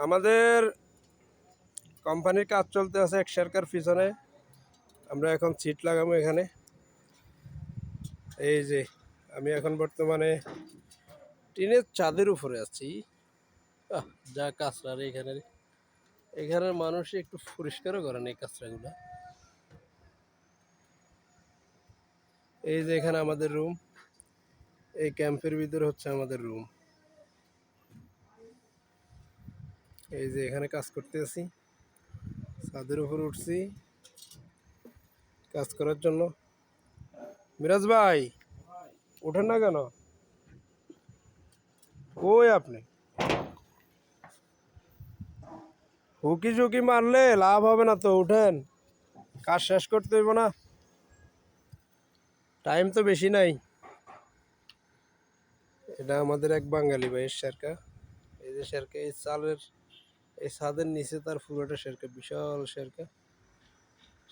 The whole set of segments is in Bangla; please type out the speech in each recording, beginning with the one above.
আমাদের কোম্পানির কাজ চলতে আছে এক সরকার পিছনে। আমরা এখন সিট লাগাবো এখানে। এই যে আমি এখন বর্তমানে টিনের ছাদের উপরে আছি। যা কাঁচরা রে এখানে, এখানের মানুষ একটু পরিষ্কারও করেন এই কাঁচরাগুলো। এই যে এখানে আমাদের রুম, এই ক্যাম্পের ভিতরে হচ্ছে আমাদের রুম। এই যে এখানে কাজ করতে আছি, ছাদের উপরে উঠছি কাজ করার জন্য। মিরাজ ভাই ওঠেন না কেন? কই আপনি? হুকি ঝুঁকি মারলে লাভ হবে না তো, উঠেন, কাজ শেষ করতে হইব না, টাইম তো বেশি নাই। এটা আমাদের এক বাঙালি ভাইয়ের শেরকা। এই যে শেরকা, এই চালের এই ছাদের নিচে তার পুরোটা শেরকা, বিশাল শেরকা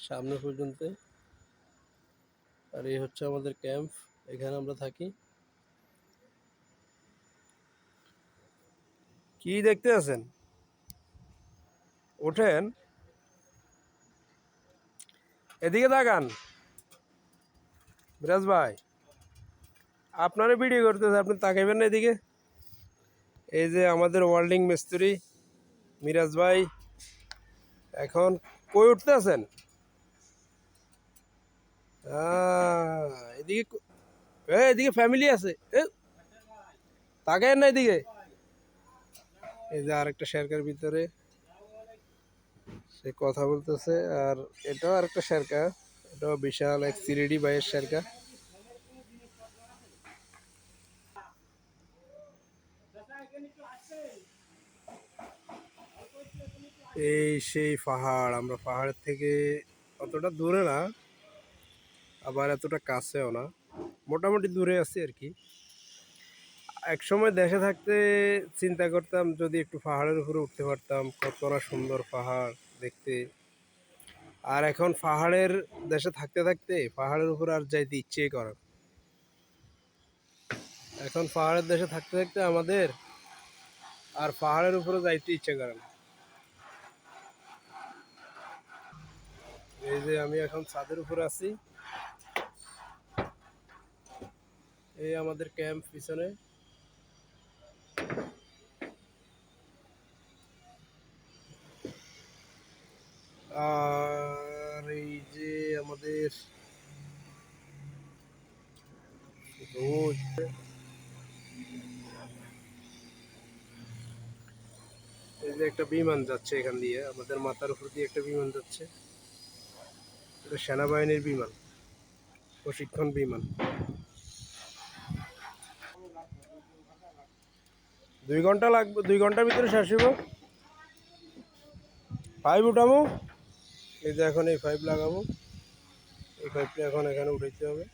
সামনে পর্যন্ত। আর এই হচ্ছে আমাদের ক্যাম্প, এখানে আমরা থাকি। কি দেখতে আছেন? ওঠেন, এদিকে তাকান। বিরাজ ভাই আপনারা ভিডিও করতেছে, আপনি তাকাইবেন না এদিকে? এই যে আমাদের ওয়েল্ডিং মিস্ত্রি মিরাজ ভাই এখন কই উঠতে আছেন? এদিকে এদিকে ফ্যামিলি আছে, তাকায়েন না এদিকে। এই যে আরেকটা শেরকার ভিতরে সে কথা বলতেছে। আর এটাও আরেকটা শেরকা, এটাও বিশাল এক সিরিডি বাইয়ের শেরকা। এই সেই পাহাড়, আমরা পাহাড়ের থেকে অতটা দূরে না, আবার এতটা কাছেও না, মোটামুটি দূরে আছি আর কি। এক সময় দেশে থাকতে চিন্তা করতাম যদি একটু পাহাড়ের উপরে উঠতে পারতাম, কত না সুন্দর পাহাড় দেখতে। আর এখন পাহাড়ের দেশে থাকতে থাকতে পাহাড়ের উপরে আর যাইতে ইচ্ছেই করে না। এখন পাহাড়ের দেশে থাকতে থাকতে আমাদের আর পাহাড়ের উপরে যাইতে ইচ্ছে করে না। এই যে আমি এখন ছাদের উপরে আছি, এই আমাদের ক্যাম্প পিছনে। আর এই যে আমাদের রোদ, এই যে একটা বিমান যাচ্ছে এখান দিয়ে, আমাদের মাথার উপর দিয়ে একটা বিমান যাচ্ছে। এটা সেনাবাহিনীর বিমান, প্রশিক্ষণ বিমান। 2 ঘন্টা লাগবে, 2 ঘন্টার ভিতরে শেষ হইব। 5 উঠাবো, এই যে এখন এই 5 লাগাবো, এই 5টা এখন এখানে উঠাইতে হবে।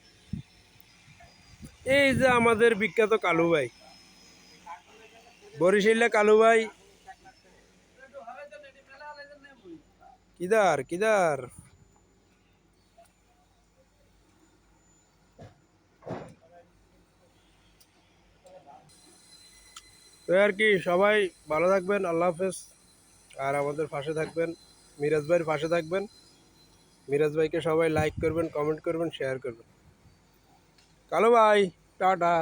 এই যে আমাদের বিখ্যাত কালু ভাই, বরিশালে কালু ভাই। কিদার কিদার তো আর কি, সবাই ভালো থাকবেন, আল্লাহ হাফেজ। আর আমাদের পাশে থাকবেন, মিরাজ ভাইয়ের পাশে থাকবেন। মিরাজ ভাইকে সবাই লাইক করবেন, কমেন্ট করবেন, শেয়ার করবেন। কালু ভাই টাটা।